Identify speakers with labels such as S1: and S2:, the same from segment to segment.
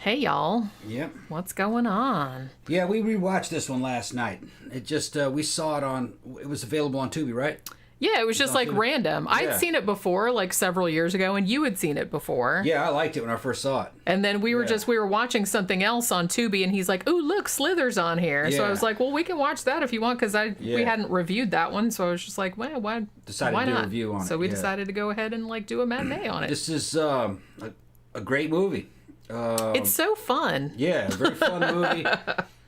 S1: Hey, y'all.
S2: Yep.
S1: What's going on?
S2: Yeah, we rewatched this one last night. It just, we saw it it was available on Tubi, right?
S1: Yeah, it was just like random.
S2: Yeah.
S1: I'd seen it before, like several years ago, and you had seen it before.
S2: Yeah, I liked it when I first saw it.
S1: And then we were watching something else on Tubi, and he's like, "Ooh, look, Slither's on here."
S2: Yeah.
S1: So I was like, "Well, we can watch that if you want," because we hadn't reviewed that one. So I was just like, "Well, why
S2: to do
S1: not?"
S2: a review on it.
S1: So we decided to go ahead and like do a matinee on it.
S2: This is a great movie.
S1: It's so fun.
S2: Yeah, a very fun movie.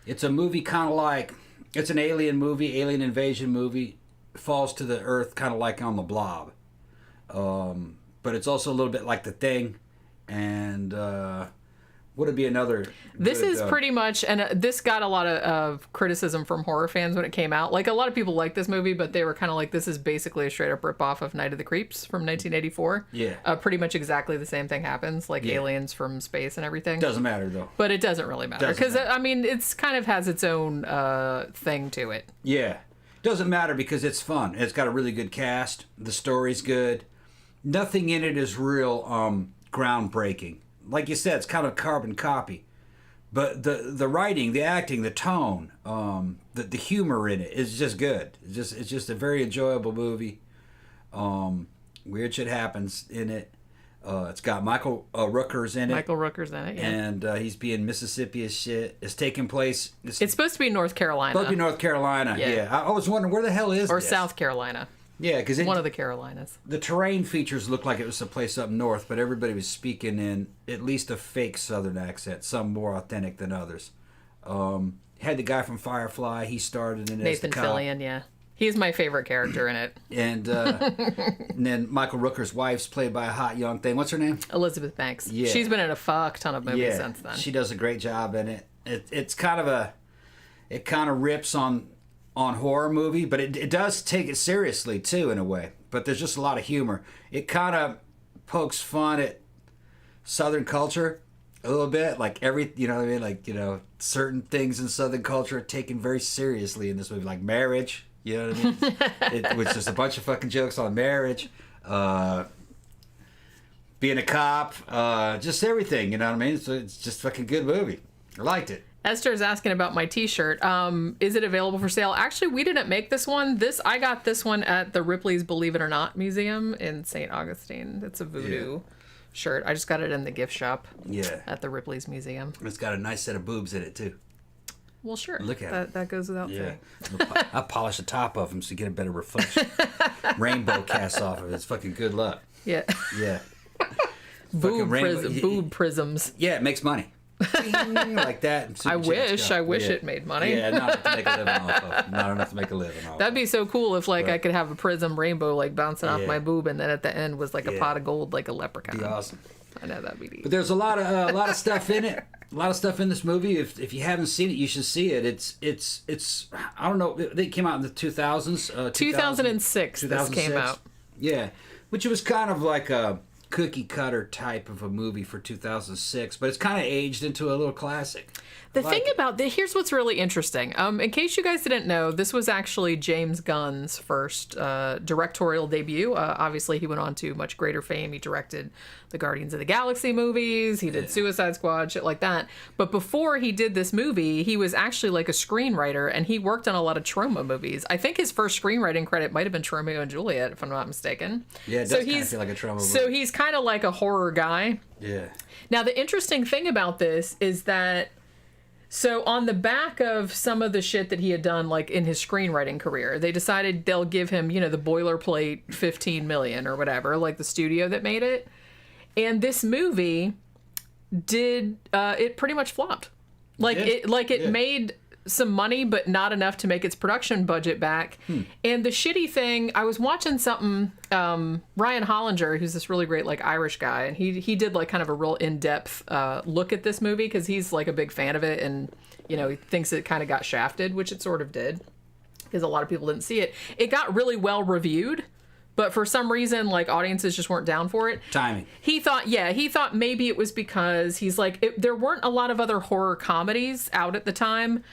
S2: It's a movie kind of like, it's an alien movie, alien invasion movie. Falls to the earth kind of like on the Blob. But it's also a little bit like The Thing. And would it be another...
S1: This is pretty much, and this got a lot of criticism from horror fans when it came out. Like, a lot of people like this movie, but they were kind of like, this is basically a straight-up ripoff of Night of the Creeps from 1984.
S2: Yeah.
S1: Pretty much exactly the same thing happens, like aliens from space and everything.
S2: Doesn't matter, though.
S1: But it doesn't really matter. Because, I mean, it's kind of has its own thing to it.
S2: Yeah. Doesn't matter because it's fun. It's got a really good cast. The story's good. Nothing in it is real groundbreaking. Like you said, it's kind of a carbon copy. But the writing, the acting, the tone, the humor in it is just good. It's just a very enjoyable movie. Weird shit happens in it. It's got Michael Rooker's in it.
S1: Michael Rooker's in it, yeah.
S2: And he's being Mississippi as shit. It's taking place...
S1: It's supposed to be North Carolina.
S2: Supposed to be North Carolina, yeah. I was wondering, where the hell is
S1: or
S2: this?
S1: South Carolina.
S2: Yeah, because...
S1: One of the Carolinas.
S2: The terrain features looked like it was someplace up north, but everybody was speaking in at least a fake Southern accent, some more authentic than others. Had the guy from Firefly, he started in it as the
S1: Nathan
S2: cop.
S1: Fillion, yeah. He's my favorite character in it.
S2: And then Michael Rooker's wife's played by a hot young thing. What's her name?
S1: Elizabeth Banks.
S2: Yeah.
S1: She's been in a fuck ton of movies since then.
S2: She does a great job in it. It's kind of it kind of rips on horror movie, but it does take it seriously too in a way. But there's just a lot of humor. It kind of pokes fun at Southern culture a little bit, like you know what I mean? Like, you know, certain things in Southern culture are taken very seriously in this movie, like marriage. You know what I mean? Which is a bunch of fucking jokes on marriage, being a cop, just everything. You know what I mean? So it's just a fucking good movie. I liked it.
S1: Esther's asking about my t-shirt. Is it available for sale? Actually, we didn't make this one. I got this one at the Ripley's Believe It or Not Museum in St. Augustine. It's a voodoo shirt. I just got it in the gift shop at the Ripley's Museum.
S2: It's got a nice set of boobs in it, too.
S1: Well, sure.
S2: Look at it.
S1: That goes without saying.
S2: I polish the top of them so you get a better reflection. Rainbow casts off of it. It's fucking good luck.
S1: Yeah.
S2: Yeah.
S1: Boob prisms.
S2: Yeah, it makes money. Like that.
S1: I wish it made money.
S2: Yeah, not enough to make a living off of. Not enough to make a living off of.
S1: That'd be so cool if I could have a prism rainbow like bouncing off my boob, and then at the end was like a pot of gold like a leprechaun.
S2: Be awesome.
S1: I know that'd be neat.
S2: But there's a lot of stuff in it. A lot of stuff in this movie. If you haven't seen it, you should see it. It's I don't know. It came out in the 2000s.
S1: 2006. This came out.
S2: Yeah, which was kind of like a cookie cutter type of a movie for 2006, but it's kind of aged into a little classic.
S1: The thing about this, here's what's really interesting. In case you guys didn't know, this was actually James Gunn's first directorial debut. Obviously, he went on to much greater fame. He directed the Guardians of the Galaxy movies. He did Suicide Squad, shit like that. But before he did this movie, he was actually like a screenwriter, and he worked on a lot of trauma movies. I think his first screenwriting credit might have been Romeo and Juliet, if I'm not mistaken.
S2: Yeah, it does kind of feel like a trauma movie.
S1: So he's kind of like a horror guy.
S2: Yeah.
S1: Now, the interesting thing about this is that so on the back of some of the shit that he had done, like in his screenwriting career, they decided they'll give him, you know, the boilerplate $15 million or whatever, like the studio that made it. And this movie it pretty much flopped. It made some money, but not enough to make its production budget back. And the shitty thing, I was watching something, Ryan Hollinger, who's this really great like Irish guy, and he did like kind of a real in-depth look at this movie because he's like a big fan of it, and you know, he thinks it kind of got shafted, which it sort of did because a lot of people didn't see it. It got really well reviewed, but for some reason, like, audiences just weren't down for it.
S2: Timing.
S1: He thought maybe it was because he's like, there weren't a lot of other horror comedies out at the time.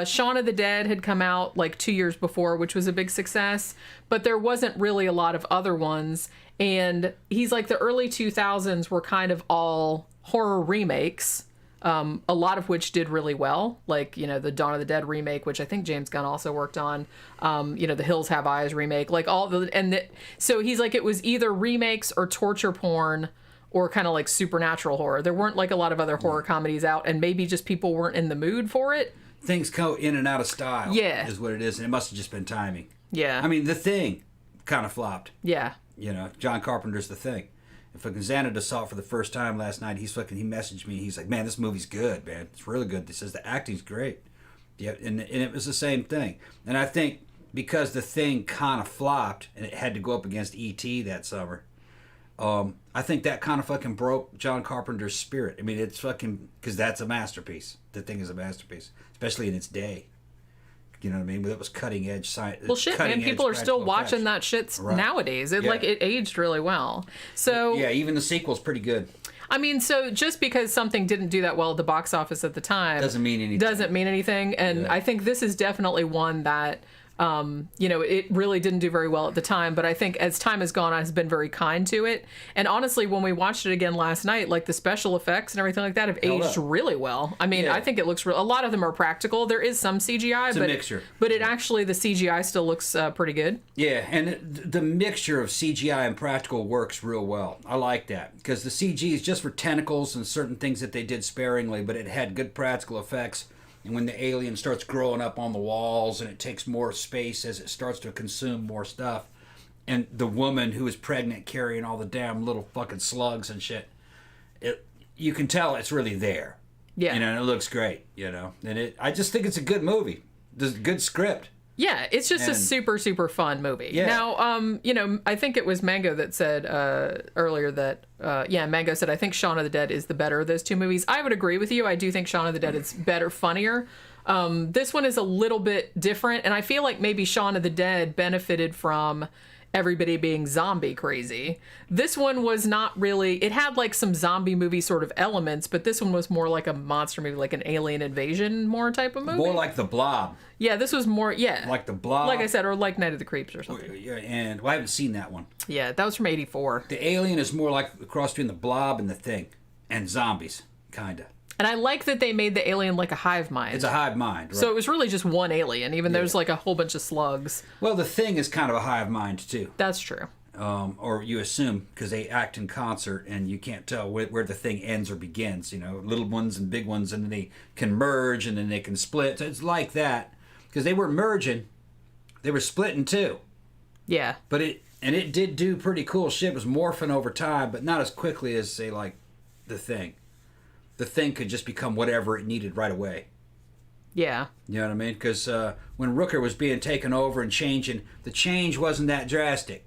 S1: Shaun of the Dead had come out like 2 years before, which was a big success, but there wasn't really a lot of other ones. And he's like, the early 2000s were kind of all horror remakes. a lot of which did really well, like, you know, the Dawn of the Dead remake, which I think James Gunn also worked on, you know, the Hills Have Eyes remake, like all the, so he's like, it was either remakes or torture porn or kind of like supernatural horror. There weren't like a lot of other horror comedies out, and maybe just people weren't in the mood for it.
S2: Things go in and out of style.
S1: Yeah.
S2: Is what it is, and it must have just been timing.
S1: Yeah.
S2: I mean, The Thing kind of flopped.
S1: Yeah.
S2: You know, John Carpenter's The Thing. If fucking Xanadu saw it for the first time last night, he messaged me. He's like, man, this movie's good, man. It's really good. He says the acting's great. Yeah, and it was the same thing. And I think because The Thing kind of flopped and it had to go up against E.T. that summer, I think that kind of fucking broke John Carpenter's spirit. I mean, it's fucking, because that's a masterpiece. The Thing is a masterpiece, especially in its day. You know what I mean? It was cutting edge science.
S1: Well, shit, man, people are still watching that shit nowadays. It it aged really well. So
S2: yeah, even the sequel's pretty good.
S1: I mean, so just because something didn't do that well at the box office at the time
S2: doesn't mean anything. And
S1: I think this is definitely one that you know, it really didn't do very well at the time, but I think as time has gone on, has been very kind to it. And honestly, when we watched it again last night, like the special effects and everything like that have aged really well. I mean, I think it looks a lot of them are practical. There is some CGI,
S2: it's
S1: but
S2: a mixture.
S1: But it actually, the CGI still looks pretty good.
S2: Yeah, and the mixture of CGI and practical works real well. I like that, because the CG is just for tentacles and certain things that they did sparingly, but it had good practical effects. And when the alien starts growing up on the walls and it takes more space as it starts to consume more stuff, and the woman who is pregnant carrying all the damn little fucking slugs and shit, you can tell it's really there. Yeah. You know, and it looks great, you know. And I just think it's a good movie. There's a good script.
S1: Yeah, it's just a super, super fun movie.
S2: Yeah.
S1: Now, you know, I think it was Mango that said earlier that, Mango said, I think Shaun of the Dead is the better of those two movies. I would agree with you. I do think Shaun of the Dead is better, funnier. This one is a little bit different, and I feel like maybe Shaun of the Dead benefited from everybody being zombie crazy. This one was not really, it had like some zombie movie sort of elements, but this one was more like a monster movie, like an alien invasion more type of movie.
S2: More like The Blob.
S1: Yeah, this was more,
S2: like The Blob.
S1: Like I said, or like Night of the Creeps or something.
S2: Yeah, and well, I haven't seen that one.
S1: Yeah, that was from 1984.
S2: The alien is more like the cross between The Blob and The Thing. And zombies, kind of.
S1: And I like that they made the alien like a hive mind.
S2: It's a hive mind, right?
S1: So it was really just one alien, even though there's like a whole bunch of slugs.
S2: Well, The Thing is kind of a hive mind, too.
S1: That's true.
S2: Or you assume, because they act in concert, and you can't tell where the thing ends or begins. You know, little ones and big ones, and then they can merge, and then they can split. So it's like that. Because they were merging. They were splitting, too.
S1: Yeah.
S2: But it did do pretty cool shit. It was morphing over time, but not as quickly as, say, like, The Thing. The Thing could just become whatever it needed right away.
S1: Yeah.
S2: You know what I mean? Because when Rooker was being taken over and changing, the change wasn't that drastic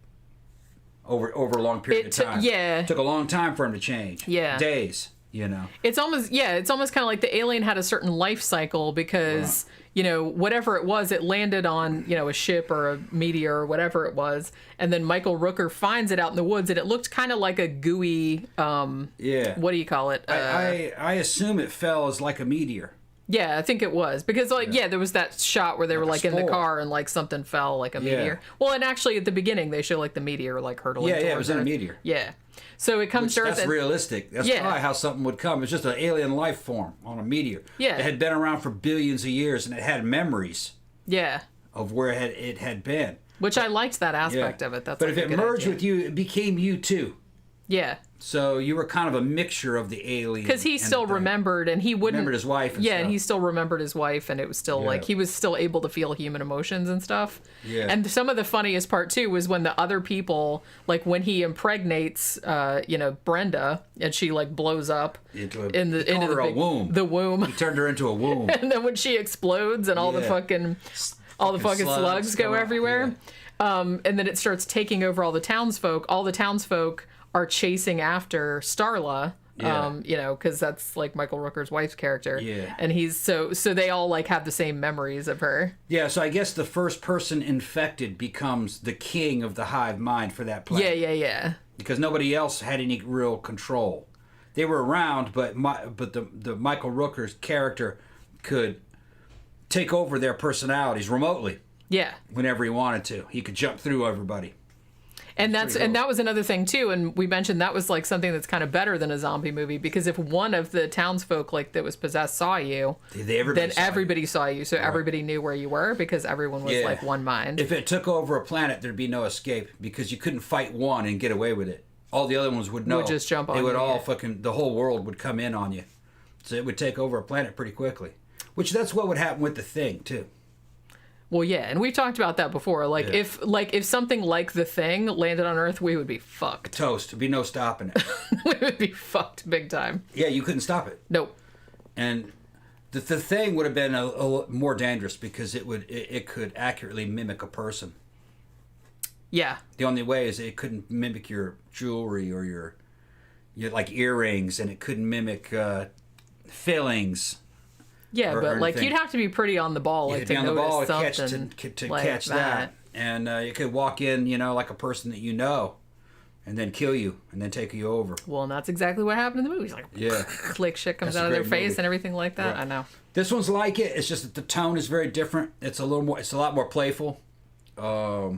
S2: over a long period of time.
S1: Yeah.
S2: It took a long time for him to change.
S1: Yeah.
S2: Days, you know.
S1: It's almost kind of like the alien had a certain life cycle because, you know, whatever it was, it landed on, you know, a ship or a meteor or whatever it was. And then Michael Rooker finds it out in the woods, and it looked kind of like a gooey, what do you call it?
S2: I assume it fell as like a meteor.
S1: Yeah, I think it was. Because, there was that shot where they were, like, in the car and, like, something fell, like a meteor. Well, and actually, at the beginning, they show, like, the meteor, like, hurtling towards
S2: it was in a meteor.
S1: Yeah. So it comes to Earth.
S2: That's realistic. That's probably how something would come. It's just an alien life form on a meteor.
S1: Yeah.
S2: It had been around for billions of years, and it had memories.
S1: Yeah.
S2: Of where it had been.
S1: Which I liked that aspect of it. That's
S2: but if it merged with you, it became you, too.
S1: Yeah.
S2: So you were kind of a mixture of the alien.
S1: Because he still remembered, and he wouldn't...
S2: Remembered his wife and stuff.
S1: And he still remembered his wife, and it was still, like, he was still able to feel human emotions and stuff.
S2: Yeah.
S1: And some of the funniest part, too, was when the other people, like, when he impregnates, Brenda, and she, like, blows up...
S2: Into
S1: the
S2: womb.
S1: The womb.
S2: He turned her into a womb.
S1: And then when she explodes, and all the fucking slugs go everywhere. Yeah. And then it starts taking over all the townsfolk. All the townsfolk are chasing after Starla, you know, because that's like Michael Rooker's wife's character.
S2: Yeah.
S1: And he's so they all like have the same memories of her.
S2: Yeah, so I guess the first person infected becomes the king of the hive mind for that planet.
S1: Yeah.
S2: Because nobody else had any real control. They were around, but the Michael Rooker's character could take over their personalities remotely.
S1: Yeah.
S2: Whenever he wanted to. He could jump through everybody.
S1: And that was another thing too, and we mentioned that was like something that's kind of better than a zombie movie, because if one of the townsfolk like that was possessed saw you, then everybody saw you, so everybody knew where you were because everyone was like one mind.
S2: If it took over a planet, there'd be no escape because you couldn't fight one and get away with it. All the other ones would know.
S1: Would just jump on you.
S2: They would all the whole world would come in on you, so it would take over a planet pretty quickly. Which that's what would happen with the Thing too.
S1: Well, yeah, and we've talked about that before. If something like the Thing landed on Earth, we would be fucked.
S2: Toast. There'd be no stopping it.
S1: We would be fucked big time.
S2: Yeah, you couldn't stop it.
S1: Nope.
S2: And the Thing would have been a more dangerous because it could accurately mimic a person.
S1: Yeah.
S2: The only way is it couldn't mimic your jewelry or your like earrings, and it couldn't mimic fillings.
S1: Yeah, but like you'd have to be pretty on the ball, like to
S2: be on the ball
S1: something
S2: to
S1: like
S2: catch that. And you could walk in, like a person that you know, and then kill you and then take you over.
S1: Well, and that's exactly what happened in the movie. It's like, like shit comes out of their face and everything like that. Right. I know.
S2: This one's like it. It's just that the tone is very different. It's a lot more playful. It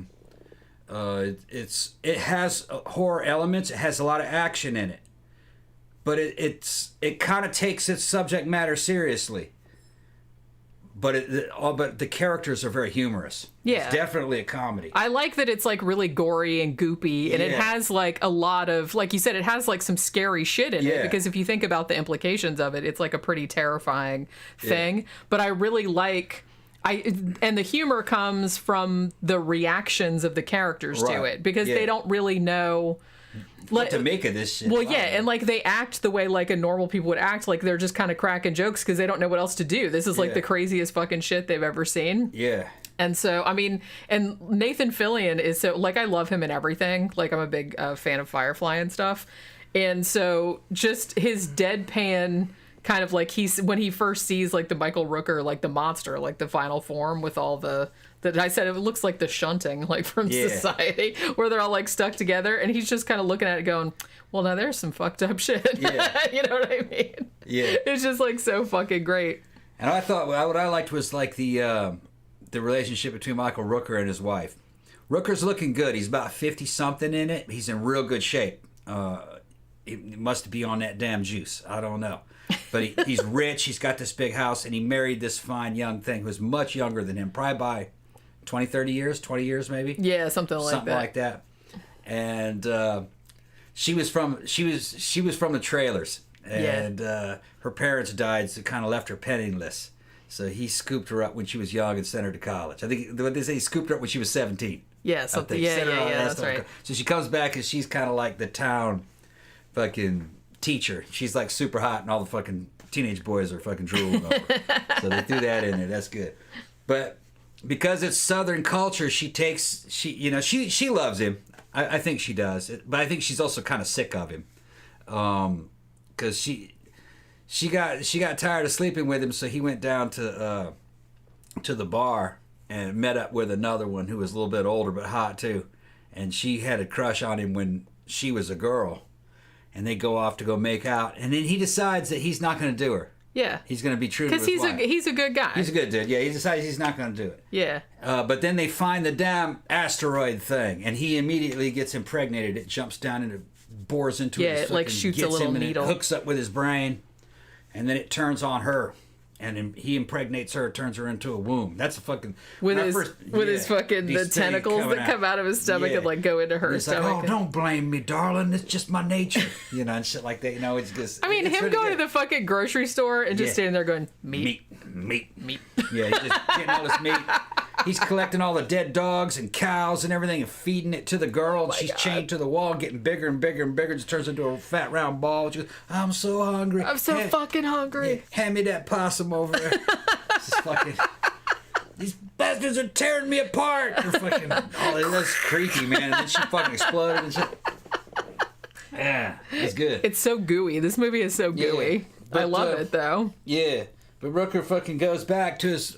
S2: has horror elements. It has a lot of action in it, but it kind of takes its subject matter seriously. But the characters are very humorous. Yeah, it's definitely a comedy.
S1: I like that it's like really gory and goopy, and it has like a lot of, like you said, it has like some scary shit in it. Because if you think about the implications of it, it's like a pretty terrifying thing. Yeah. But I really like. And the humor comes from the reactions of the characters to it, because they don't really know
S2: what to make of this shit.
S1: Well, and like they act the way like a normal people would act, like they're just kind of cracking jokes because they don't know what else to do. This is like the craziest fucking shit they've ever seen.
S2: Yeah.
S1: And so, I mean, and Nathan Fillion is so, like, I love him in everything. Like, I'm a big fan of Firefly and stuff. And so just his deadpan kind of like when he first sees like the Michael Rooker, like the monster, like the final form with all that I said, it looks like the shunting like from society where they're all like stuck together, and he's just kind of looking at it going, well, now there's some fucked up shit. Yeah. You know what I mean?
S2: Yeah.
S1: It's just like so fucking great.
S2: And I thought what I liked was like the relationship between Michael Rooker and his wife. Rooker's looking good. He's about 50 something in it. He's in real good shape. He must be on that damn juice. I don't know. But he's rich. He's got this big house, and he married this fine young thing who's much younger than him, probably by 20 years maybe.
S1: Yeah, something like
S2: that. And she was from the trailers, and her parents died, so kind of left her penniless. So he scooped her up when she was young and sent her to college. I think what they say, he scooped her up when she was 17.
S1: Yeah, something. Yeah, that's right.
S2: So she comes back and she's kind of like the town fucking teacher. She's like super hot, and all the fucking teenage boys are fucking drooling over her. So they threw that in there. That's good. But because it's Southern culture, she loves him. I think she does. But I think she's also kind of sick of him, because she got tired of sleeping with him, so he went down to the bar and met up with another one who was a little bit older but hot too, and she had a crush on him when she was a girl. And they go off to go make out, and then he decides that he's not going to do her. Yeah, he's going to be true to his wife.
S1: Because he's a good guy.
S2: He's a good dude. Yeah, he decides he's not going to do it.
S1: Yeah.
S2: But then they find the damn asteroid thing, and he immediately gets impregnated. It jumps down and it bores into his.
S1: Yeah, it like shoots a little needle.
S2: It hooks up with his brain, and then it turns on her. And he impregnates her, turns her into a womb. That's a fucking
S1: with his fucking the tentacles that come out of his stomach and like go into her stomach.
S2: Like, oh, don't blame me, darling. It's just my nature, and shit like that. It's just.
S1: I mean, him really going to the fucking grocery store and just standing there going meat.
S2: Yeah, he's just getting all this meat. He's collecting all the dead dogs and cows and everything and feeding it to the girl. And she's chained to the wall, getting bigger and bigger and bigger. Just turns into a fat round ball. She goes, I'm so hungry.
S1: I'm so fucking hungry.
S2: Yeah, hand me that possum over there. These bastards are tearing me apart. They're fucking, that's creepy, man. And then she fucking exploded and shit. Yeah, it's good.
S1: It's so gooey. This movie is so gooey. Yeah, but, I love it, though.
S2: Yeah, but Rooker fucking goes back to his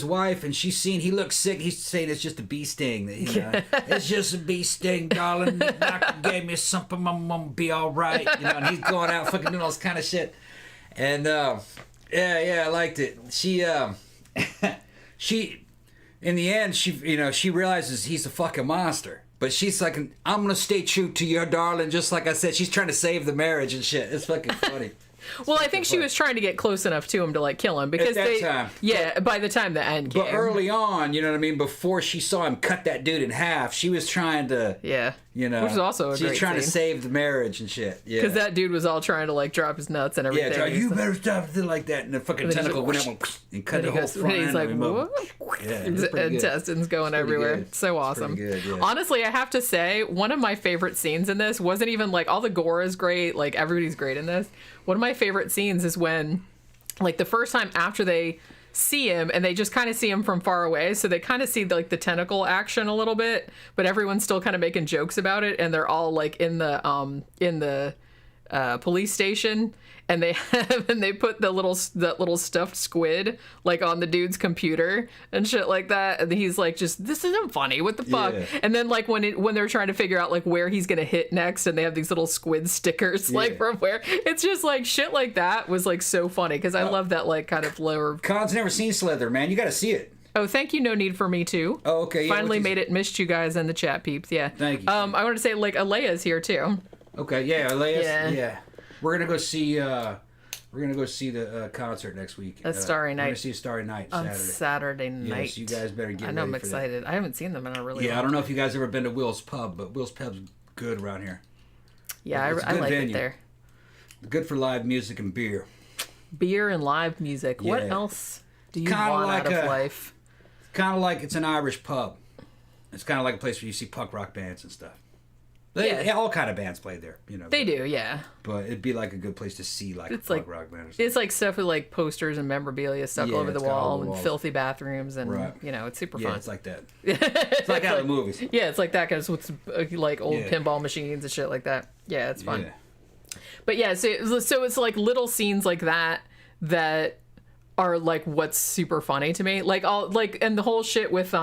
S2: wife, and she's seen he looks sick. He's saying it's just a bee sting. It's just a bee sting, darling. The doctor gave me something. I'm gonna be all right. And he's going out fucking doing all this kind of shit. And I liked it. She in the end, she realizes he's a fucking monster. But she's like, I'm gonna stay true to your darling, just like I said. She's trying to save the marriage and shit. It's fucking funny.
S1: Well, I think she was trying to get close enough to him to like kill him because
S2: at that time.
S1: Yeah, by the time the end came.
S2: But early on, you know what I mean. Before she saw him cut that dude in half, she was trying to.
S1: Yeah.
S2: You know,
S1: which is also a
S2: she's
S1: great
S2: trying
S1: scene.
S2: to save the marriage and shit. Yeah.
S1: Because that dude was all trying to like drop his nuts and everything.
S2: Yeah, you better stop it like that, and the fucking tentacle went out and cut the whole front.
S1: He's like, what?
S2: Yeah,
S1: his intestines going everywhere.
S2: Good.
S1: So awesome.
S2: Good, yeah.
S1: Honestly, I have to say, one of my favorite scenes in this wasn't even like all the gore is great, like everybody's great in this. One of my favorite scenes is when, like, the first time after they see him and they just kind of see him from far away, so they kind of see like the tentacle action a little bit, but everyone's still kind of making jokes about it, and they're all like in the police station, and they put that little stuffed squid like on the dude's computer and shit like that, and he's like, just, this isn't funny, what the fuck.
S2: Yeah.
S1: And then like when they're trying to figure out like where he's gonna hit next, and they have these little squid stickers like from where, it's just like shit like that was like so funny because I love that like kind of lower.
S2: Con's never seen Slither, man. You got to see it.
S1: Oh, thank you. No need for me too.
S2: Oh, okay. Yeah,
S1: finally made it. Missed you guys in the chat, peeps. Yeah.
S2: Thank you.
S1: I want to say like Alea's here too.
S2: Okay. Yeah, Elias.
S1: Yeah.
S2: Yeah. We're gonna go see. We're gonna go see the concert next week.
S1: A Starry Night.
S2: We're gonna see a Starry Night
S1: On Saturday night.
S2: Yes, you guys better get.
S1: I know.
S2: ready
S1: I'm
S2: for
S1: excited.
S2: That.
S1: I haven't seen them in a really.
S2: Yeah,
S1: long
S2: I don't know
S1: time.
S2: if you guys ever been to Will's Pub, but Will's Pub's good around here.
S1: Yeah, I like
S2: venue.
S1: it there.
S2: Good for live music and beer.
S1: Beer and live music.
S2: Yeah.
S1: What else do you
S2: Kinda
S1: want
S2: like
S1: out of life?
S2: Kind of like it's an Irish pub. It's kind of like a place where you see punk rock bands and stuff. Yeah, all kind of bands play there, you know.
S1: They do, yeah.
S2: But it'd be like a good place to see like
S1: It's
S2: a punk
S1: like-
S2: rock band or something.
S1: It's like stuff with like posters and memorabilia stuck
S2: Yeah,
S1: over the
S2: it's got all
S1: wall
S2: the
S1: and
S2: walls.
S1: filthy bathrooms and
S2: Right.
S1: you know, it's super
S2: Yeah,
S1: fun.
S2: it's like that. It's like out of the movies.
S1: Yeah, it's like that kind of with like old
S2: Yeah.
S1: pinball machines and shit like that. Yeah, it's fun.
S2: Yeah.
S1: But yeah, so it's like little scenes like that are like what's super funny to me. Like all like and the whole shit with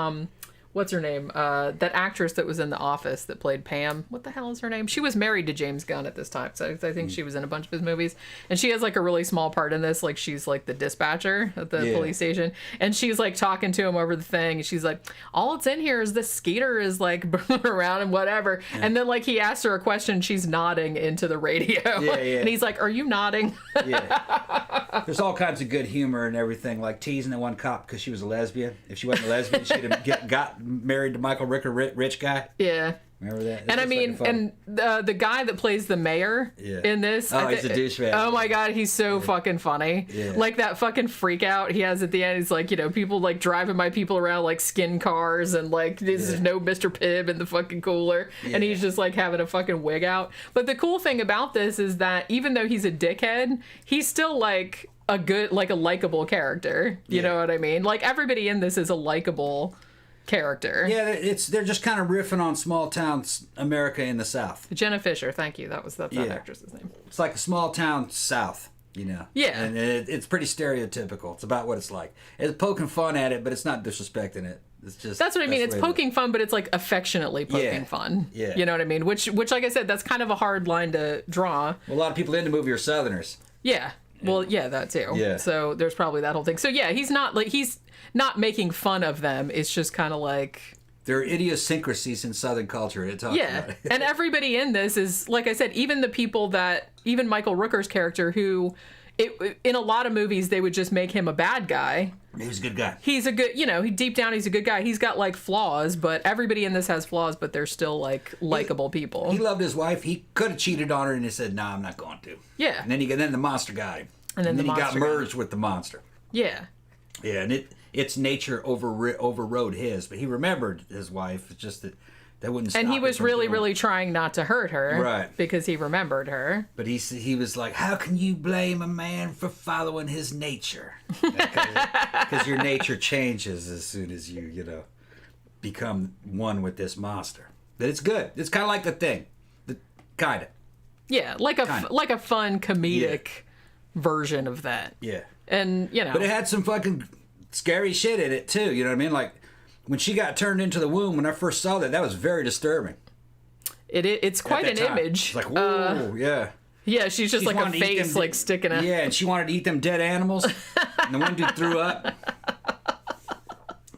S1: what's her name? That actress that was in The Office that played Pam. What the hell is her name? She was married to James Gunn at this time, so I think she was in a bunch of his movies. And she has like a really small part in this. Like she's like the dispatcher at the police station, and she's like talking to him over the thing. And she's like, "All it's in here is this skater is like around and whatever." Yeah. And then like he asks her a question, she's nodding into the radio.
S2: Yeah.
S1: And he's like, "Are you nodding?"
S2: Yeah. There's all kinds of good humor and everything, like teasing the one cop because she was a lesbian. If she wasn't a lesbian, she'd have got married to Michael Rooker, rich guy.
S1: Yeah.
S2: Remember that?
S1: And I mean, and the guy that plays the mayor in this.
S2: Oh, he's a douchebag.
S1: Oh my God, he's so fucking funny.
S2: Yeah.
S1: Like that fucking freak out he has at the end. He's like, you know, people like driving my people around like skin cars and like there's no Mr. Pibb in the fucking cooler. Yeah. And he's just like having a fucking wig out. But the cool thing about this is that even though he's a dickhead, he's still like a good, like a likable character. You know what I mean? Like everybody in this is a likable character.
S2: Yeah, they're just kind of riffing on small town America in the South.
S1: Jenna Fisher, thank you. That's that actress's name.
S2: It's like a small town South, you know.
S1: Yeah.
S2: And it's pretty stereotypical. It's about what it's like. It's poking fun at it, but it's not disrespecting it. It's just
S1: that's what I mean. It's poking fun, but it's like affectionately poking fun.
S2: Yeah.
S1: You know what I mean? Which, like I said, that's kind of a hard line to draw.
S2: Well, a lot of people in the movie are Southerners.
S1: Yeah. Well, yeah, that too.
S2: Yeah.
S1: So there's probably that whole thing. So yeah, he's not making fun of them. It's just kind of like
S2: there are idiosyncrasies in Southern culture. It talks about it.
S1: And everybody in this is, like I said, even the people that, even Michael Rooker's character, who, in a lot of movies, they would just make him a bad guy.
S2: He's a good guy.
S1: He's a good, you know, deep down, he's a good guy. He's got, like, flaws, but everybody in this has flaws, but they're still, like, likable people.
S2: He loved his wife. He could have cheated on her, and he said, "No, I'm not going to."
S1: Yeah.
S2: And then the monster got him.
S1: And then
S2: he got
S1: monster
S2: merged with the monster.
S1: Yeah.
S2: Yeah, and its nature overrode his, but he remembered his wife. It's just that wouldn't stop.
S1: And he was really,
S2: doing
S1: really trying not to hurt her.
S2: Right.
S1: Because he remembered her.
S2: But he was like, how can you blame a man for following his nature? Because your nature changes as soon as you know, become one with this monster. But it's good. It's kind of like The Thing. Kind of.
S1: Yeah, like a fun comedic version of that.
S2: Yeah.
S1: And, you know.
S2: But it had some fucking scary shit in it, too. You know what I mean? Like, when she got turned into the womb, when I first saw that was very disturbing.
S1: It's quite an image.
S2: It's like, whoa, yeah.
S1: Yeah, she's just like a face, like, sticking out.
S2: Yeah, and she wanted to eat them dead animals. And the one dude threw up.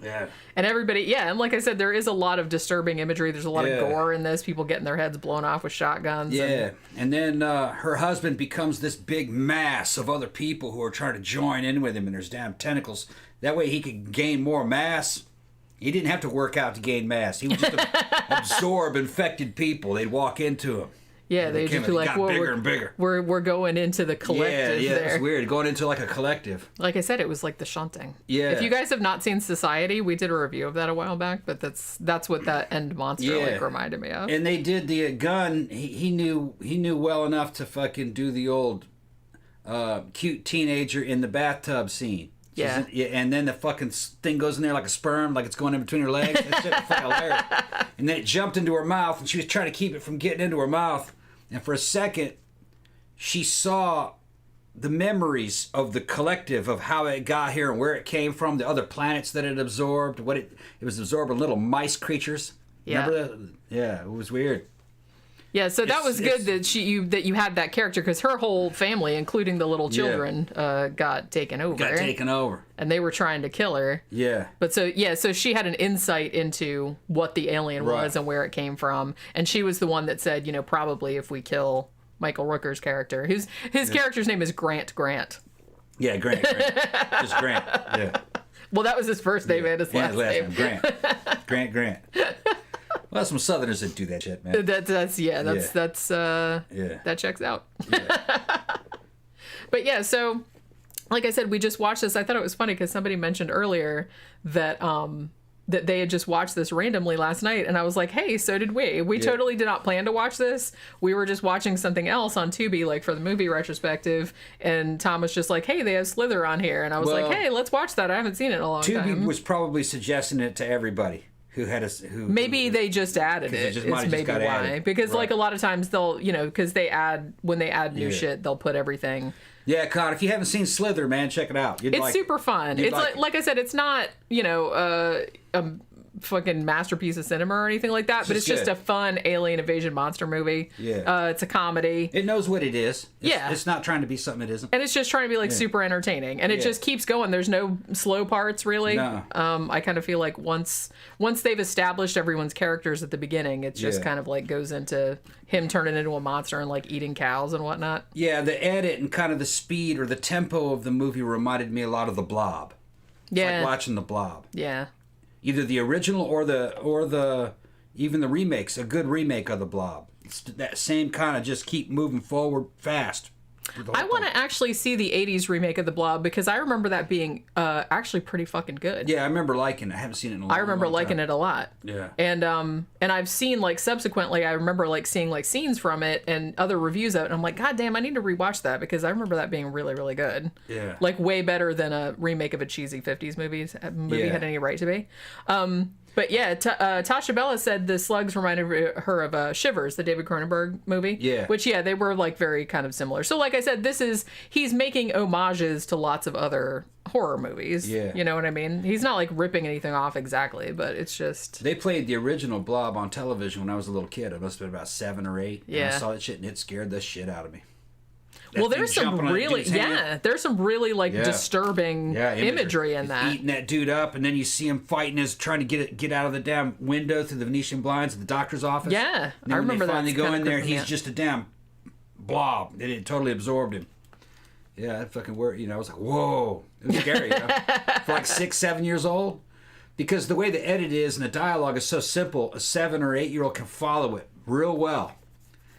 S2: Yeah.
S1: And everybody, and like I said, there is a lot of disturbing imagery. There's a lot of gore in this. People getting their heads blown off with shotguns.
S2: Yeah. And then her husband becomes this big mass of other people who are trying to join in with him, and there's damn tentacles. That way he could gain more mass. He didn't have to work out to gain mass. He would just absorb infected people. They'd walk into him.
S1: Yeah, they just be like,
S2: got bigger and bigger.
S1: We're going into the collective there.
S2: It's weird. Going into like a collective.
S1: Like I said, it was like the shunting.
S2: Yeah.
S1: If you guys have not seen Society, we did a review of that a while back, but that's what that end monster like reminded me of.
S2: And they did the Gunn. He knew well enough to fucking do the old cute teenager in the bathtub scene.
S1: Yeah.
S2: And then the fucking thing goes in there like a sperm, like it's going in between her legs. That shit was fucking hilarious. And then it jumped into her mouth, and she was trying to keep it from getting into her mouth. And for a second, she saw the memories of the collective of how it got here and where it came from, the other planets that it absorbed, what it was absorbing little mice creatures.
S1: Yeah.
S2: Remember that? Yeah, it was weird.
S1: Yeah, so that was good that you had that character, because her whole family, including the little children, got taken over. And they were trying to kill her.
S2: Yeah.
S1: But so she had an insight into what the alien was and where it came from. And she was the one that said, probably if we kill Michael Rooker's character, his character's name is Grant.
S2: Yeah, Grant. Just Grant. Yeah.
S1: Well, that was his first name and his last name.
S2: Grant. Well, that's some Southerners that do that shit, man.
S1: That checks out.
S2: Yeah.
S1: But yeah, so like I said, we just watched this. I thought it was funny because somebody mentioned earlier that that they had just watched this randomly last night, and I was like, hey, so did we. We totally did not plan to watch this. We were just watching something else on Tubi, like for the movie retrospective, and Tom was just like, hey, they have Slither on here, and I was like, hey, let's watch that. I haven't seen it in a long time.
S2: Tubi was probably suggesting it to everybody.
S1: Maybe they just added it. Is maybe why. Added. Because like a lot of times they'll, because when they add new shit, they'll put everything.
S2: Yeah, Con, if you haven't seen Slither, man, check it out.
S1: It's super fun. It's like I said, it's not, a fucking masterpiece of cinema or anything like that, but it's just a fun alien invasion monster movie.
S2: Yeah.
S1: It's a comedy.
S2: It knows what it is. It's not trying to be something it isn't.
S1: And it's just trying to be like super entertaining. And it just keeps going. There's no slow parts really.
S2: No.
S1: I kind of feel like once they've established everyone's characters at the beginning, it just kind of like goes into him turning into a monster and like eating cows and whatnot.
S2: Yeah, the edit and kind of the speed or the tempo of the movie reminded me a lot of The Blob. It's like watching The Blob.
S1: Yeah.
S2: Either the original or the even the remakes, a good remake of The Blob. It's that same kind of just keep moving forward fast.
S1: I want to actually see the 80s remake of The Blob because I remember that being actually pretty fucking good.
S2: Yeah, I remember liking it. I haven't seen it in a long time.
S1: I remember liking it a lot.
S2: Yeah.
S1: And I've seen like subsequently, I remember like seeing like scenes from it and other reviews of it. And I'm like, God damn, I need to rewatch that because I remember that being really, really good.
S2: Yeah.
S1: Like way better than a remake of a cheesy 50s movie had any right to be. But yeah, Tasha Bella said the slugs reminded her of Shivers, the David Cronenberg movie.
S2: Yeah.
S1: Which, they were like very kind of similar. So like I said, he's making homages to lots of other horror movies.
S2: Yeah.
S1: You know what I mean? He's not like ripping anything off exactly, but it's just...
S2: They played the original Blob on television when I was a little kid. I must have been about 7 or 8.
S1: Yeah.
S2: And I saw that shit and it scared the shit out of me.
S1: Well, there's some really, there's some really like disturbing imagery in that.
S2: Eating that dude up, and then you see him fighting trying to get out of the damn window through the Venetian blinds at the doctor's office.
S1: Yeah,
S2: and then
S1: I remember that.
S2: When they finally go in there, he's just a damn blob. It totally absorbed him. Yeah, that fucking word. I was like, whoa, it was scary. For like 6, 7 years old, because the way the edit is and the dialogue is so simple, a 7 or 8-year-old can follow it real well.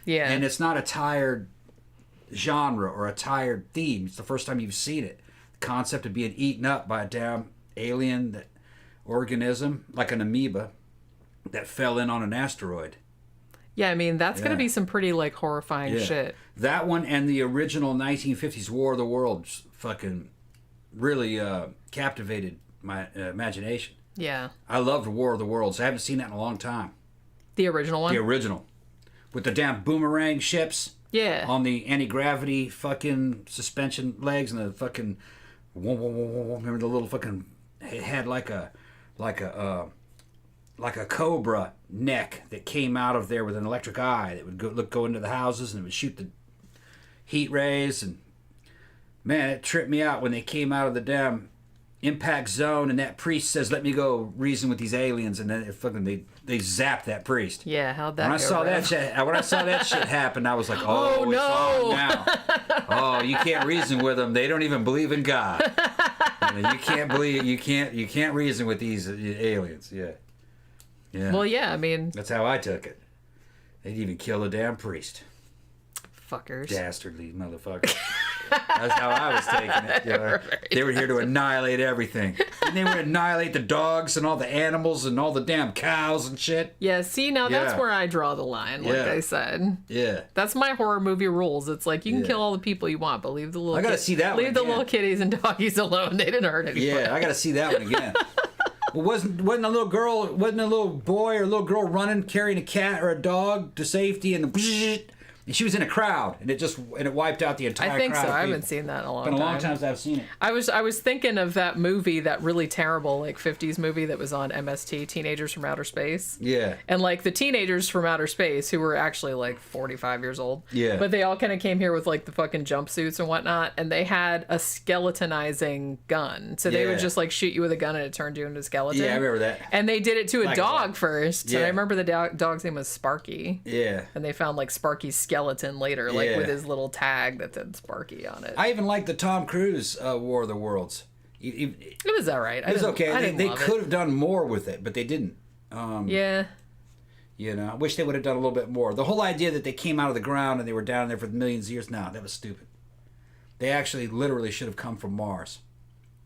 S1: Yeah,
S2: and it's not a tired genre or a tired theme. It's the first time you've seen it. The concept of being eaten up by a damn alien organism, like an amoeba, that fell in on an asteroid.
S1: Yeah, I mean, that's going to be some pretty, like, horrifying shit.
S2: That one and the original 1950s War of the Worlds fucking really captivated my imagination.
S1: Yeah.
S2: I loved War of the Worlds. I haven't seen that in a long time.
S1: The original one?
S2: The original. With the damn boomerang ships.
S1: Yeah.
S2: On the anti-gravity fucking suspension legs and the fucking... Remember the little fucking... It had like a cobra neck that came out of there with an electric eye that would go into the houses and it would shoot the heat rays. And man, it tripped me out when they came out of the damn impact zone, and that priest says, "Let me go reason with these aliens," and then they zap that priest.
S1: Yeah, how'd that
S2: when
S1: go?
S2: When I saw that shit happen, I was like, "Oh, it's on now." Oh, you can't reason with them. They don't even believe in God. You can't reason with these aliens. Yeah.
S1: Well, yeah, I mean,
S2: that's how I took it. They'd even kill a damn priest.
S1: Fuckers.
S2: Dastardly motherfuckers. That's how I was taking it. You know? They were here to annihilate everything. And they would annihilate the dogs and all the animals and all the damn cows and shit.
S1: Yeah, see, now that's where I draw the line, like I said.
S2: Yeah.
S1: That's my horror movie rules. It's like, you can kill all the people you want, but leave the little
S2: I gotta see that
S1: leave
S2: one
S1: the
S2: again.
S1: little kitties and doggies alone. They didn't hurt anyone.
S2: Yeah, I gotta see that one again. Well, wasn't a little boy or a little girl running, carrying a cat or a dog to safety, and she was in a crowd, and it wiped out the entire crowd.
S1: I think so.
S2: I
S1: haven't seen that in a long time.
S2: It's been a long time since I've seen it.
S1: I was thinking of that movie, that really terrible like 50s movie that was on MST, Teenagers from Outer Space.
S2: Yeah.
S1: And like the teenagers from outer space who were actually like 45 years old.
S2: Yeah.
S1: But they all kind of came here with like the fucking jumpsuits and whatnot, and they had a skeletonizing gun. So they would just like shoot you with a gun and it turned you into a skeleton.
S2: Yeah, I remember that.
S1: And they did it to a dog first.
S2: Yeah.
S1: And I remember the dog's name was Sparky.
S2: Yeah.
S1: And they found like Sparky's skeleton later, like with his little tag that said Sparky on it.
S2: I even liked the Tom Cruise War of the Worlds.
S1: It was all right.
S2: It was okay. They could have done more with it, but they didn't.
S1: Yeah.
S2: You know, I wish they would have done a little bit more. The whole idea that they came out of the ground and they were down there for millions of years, no, that was stupid. They actually literally should have come from Mars.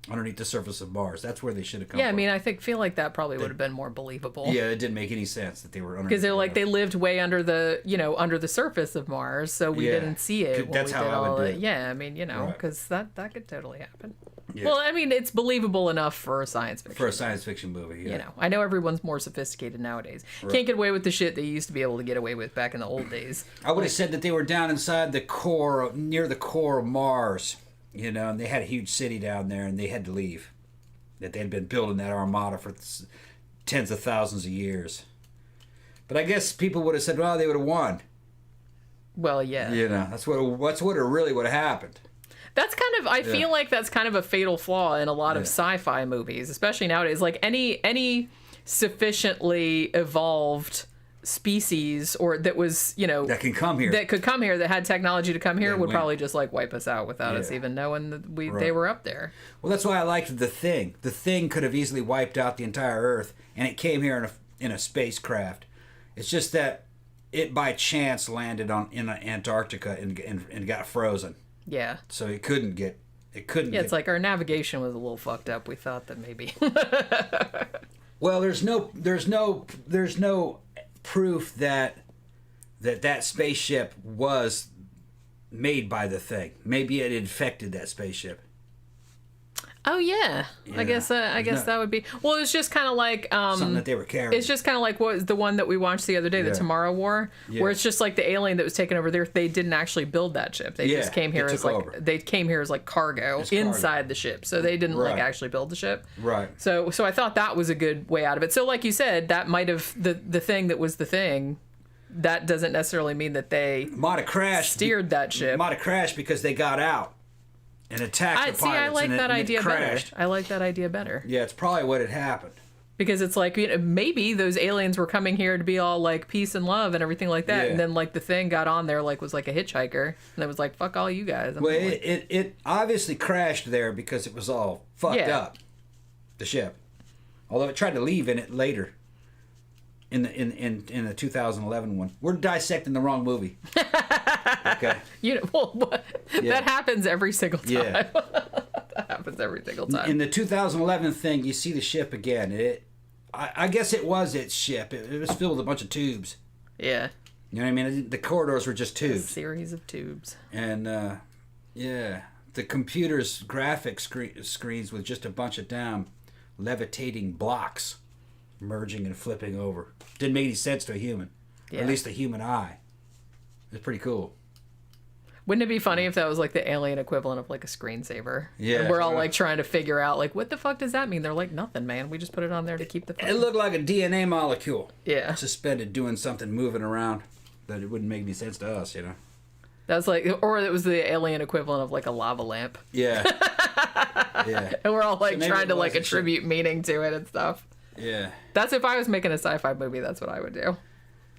S2: Underneath the surface of Mars. That's where they should have come from.
S1: Yeah, I mean, I feel like that probably would have been more believable.
S2: Yeah, it didn't make any sense that they were underneath.
S1: Because they're like, they lived way under the, under the surface of Mars, so we didn't see it when we did all it. Yeah, I mean, because that could totally happen. Yeah. Well, I mean, it's believable enough for a science fiction.
S2: For a science fiction movie, yeah.
S1: I know everyone's more sophisticated nowadays. Right. Can't get away with the shit they used to be able to get away with back in the old days.
S2: I would have said that they were down inside the core, near the core of Mars, and they had a huge city down there, and they had to leave. That they had been building that armada for tens of thousands of years. But I guess people would have said, well, they would have won.
S1: Well, yeah.
S2: That's what it really would have happened.
S1: That's kind of, I feel like that's kind of a fatal flaw in a lot of sci-fi movies, especially nowadays. Like any sufficiently evolved species or that was,
S2: that can come here.
S1: That could come here, that had technology to come here, would probably just like wipe us out without us even knowing that they were up there.
S2: Well, that's why I liked The Thing. The Thing could have easily wiped out the entire Earth, and it came here in a spacecraft. It's just that it by chance landed in Antarctica and got frozen. Yeah. So it couldn't get. Yeah,
S1: it's like our navigation was a little fucked up. We thought that maybe.
S2: Well, there's no proof that spaceship was made by the Thing. Maybe it infected that spaceship.
S1: Oh yeah. I guess that would be. Well, it's just kind of like
S2: something that they were carrying.
S1: It's just kind of like what was the one that we watched the other day, the Tomorrow War, where it's just like the alien that was taken over there. They didn't actually build that ship. They just came here as like cargo inside the ship. So they didn't like actually build the ship.
S2: Right.
S1: So I thought that was a good way out of it. So like you said, that might have the thing that was the Thing. That doesn't necessarily mean that they
S2: might have crashed.
S1: Steered that ship.
S2: Might have crashed because they got out. And attacked the pilots.
S1: I like that idea better. I like that idea better.
S2: Yeah, it's probably what had happened.
S1: Because it's like, maybe those aliens were coming here to be all like peace and love and everything like that, and then like the Thing got on there was like a hitchhiker, and it was like, fuck all you guys.
S2: It obviously crashed there because it was all fucked up, the ship. Although it tried to leave in it later. In the 2011 one, we're dissecting the wrong movie. Okay.
S1: That happens every single time. Yeah. That happens every single time.
S2: In the 2011 thing, you see the ship again. I guess it was its ship. It was filled with a bunch of tubes.
S1: Yeah.
S2: You know what I mean? The corridors were just tubes.
S1: A series of tubes.
S2: And the computer's graphic screens with just a bunch of damn levitating blocks merging and flipping over. Didn't make any sense to a human. Or at least a human eye. It's pretty cool.
S1: Wouldn't it be funny if that was like the alien equivalent of like a screensaver?
S2: Yeah.
S1: And we're all like trying to figure out like, what the fuck does that mean? They're like, nothing, man. We just put it on there to keep the fun.
S2: It looked like a DNA molecule.
S1: Yeah.
S2: Suspended doing something, moving around. That it wouldn't make any sense to us,
S1: That's like, or it was the alien equivalent of like a lava lamp.
S2: Yeah. Yeah.
S1: And we're all like
S2: So
S1: trying to like attribute meaning to it and stuff.
S2: Yeah.
S1: That's if I was making a sci-fi movie, that's what I would do.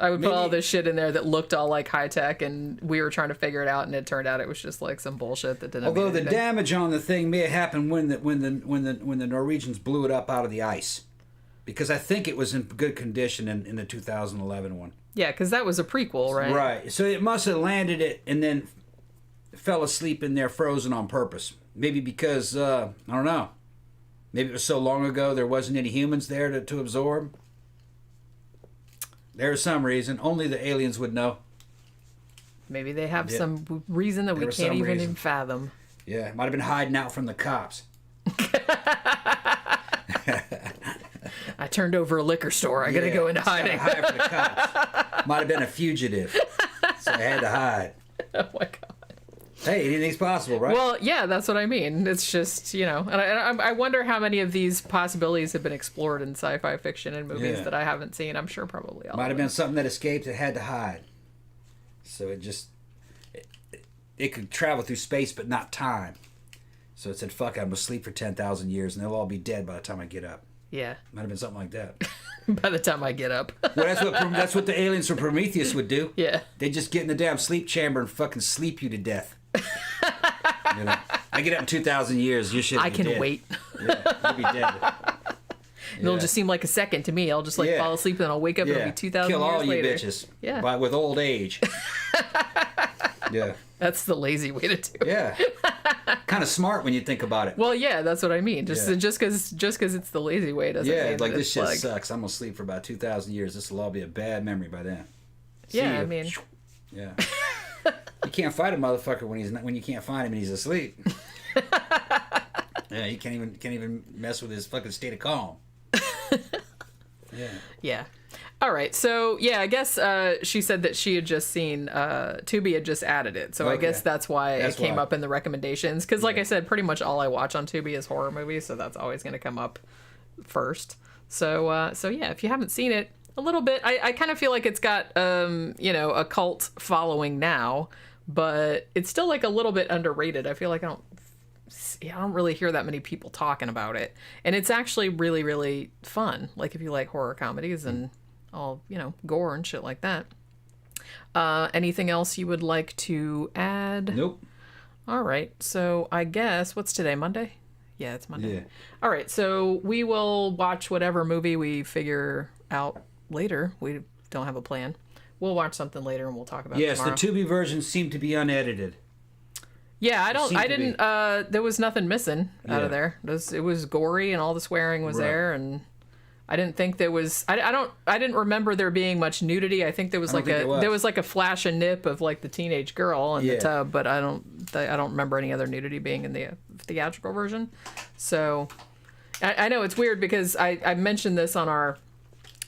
S1: I would put all this shit in there that looked all like high tech, and we were trying to figure it out, and it turned out it was just like some bullshit that didn't.
S2: Although the damage on the thing may have happened when the Norwegians blew it up out of the ice, because I think it was in good condition in the 2011 one.
S1: Yeah, because that was a prequel, right?
S2: Right. So it must have landed it and then fell asleep in there frozen on purpose. Maybe because I don't know. Maybe it was so long ago there wasn't any humans there to absorb. There's some reason. Only the aliens would know.
S1: Maybe they have some reason that we can't even fathom.
S2: Yeah, might have been hiding out from the cops.
S1: I turned over a liquor store. I gotta go into hiding.
S2: Hide from the cops. Might have been a fugitive, so I had to hide.
S1: Oh my god.
S2: Hey, anything's possible, right?
S1: Well, yeah, that's what I mean. It's just, and I wonder how many of these possibilities have been explored in sci-fi fiction and movies that I haven't seen. I'm sure probably all.
S2: Might have been something that escaped that had to hide. So it could travel through space but not time. So it said, "Fuck, I'm asleep for 10,000 years, and they'll all be dead by the time I get up."
S1: Yeah.
S2: Might have been something like that.
S1: By the time I get up.
S2: Well, that's what the aliens from Prometheus would do.
S1: Yeah.
S2: They just get in the damn sleep chamber and fucking sleep you to death. I get up in 2,000 years. You should.
S1: I can dead. Wait.
S2: Yeah, you'll be dead.
S1: It'll just seem like a second to me. I'll just fall asleep and I'll wake up and it'll be 2,000 years later.
S2: Kill all you bitches.
S1: Yeah.
S2: With old age. Yeah.
S1: That's the lazy way to do it.
S2: Yeah. Kind of smart when you think about it.
S1: Well, yeah, that's what I mean. Just because it's the lazy way doesn't mean
S2: like this shit sucks. I'm gonna sleep for about 2,000 years. This will all be a bad memory by then.
S1: I mean.
S2: Yeah. You can't fight a motherfucker when you can't find him and he's asleep. Yeah, you can't even mess with his fucking state of calm. Yeah.
S1: Yeah. All right. So, I guess she said that she had just seen Tubi had just added it. So I guess that's why it came up in the recommendations. Because like I said, pretty much all I watch on Tubi is horror movies. So that's always going to come up first. So if you haven't seen it, a little bit, I kind of feel like it's got, a cult following now, but it's still like a little bit underrated. I feel like I don't really hear that many people talking about it. And it's actually really, really fun. Like if you like horror comedies and all, gore and shit like that. Anything else you would like to add?
S2: Nope.
S1: All right. So I guess, what's today, Monday? Yeah, it's Monday.
S2: Yeah.
S1: All right. So we will watch whatever movie we figure out later. We don't have a plan. We'll watch something later and we'll talk about it tomorrow.
S2: Yes, the Tubi version seemed to be unedited.
S1: Yeah, there was nothing missing out of there. It was gory and all the swearing was there, and I didn't think there was. I didn't remember there being much nudity. I think there was like a flash and nip of like the teenage girl in the tub, but I don't remember any other nudity being in the theatrical version. So I know it's weird because I mentioned this on our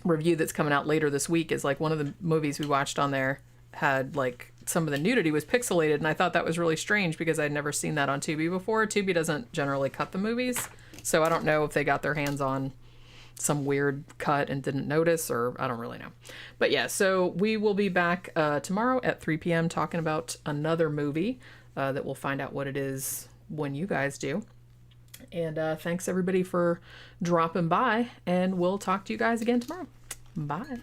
S1: review that's coming out later this week. Is like one of the movies we watched on there had like some of the nudity was pixelated, and I thought that was really strange because I'd never seen that on Tubi before. Tubi doesn't generally cut the movies, so I don't know if they got their hands on some weird cut and didn't notice, or I don't really know. But yeah, so we will be back tomorrow at 3 p.m. talking about another movie that we'll find out what it is when you guys do. And thanks everybody for dropping by, and we'll talk to you guys again tomorrow. Bye.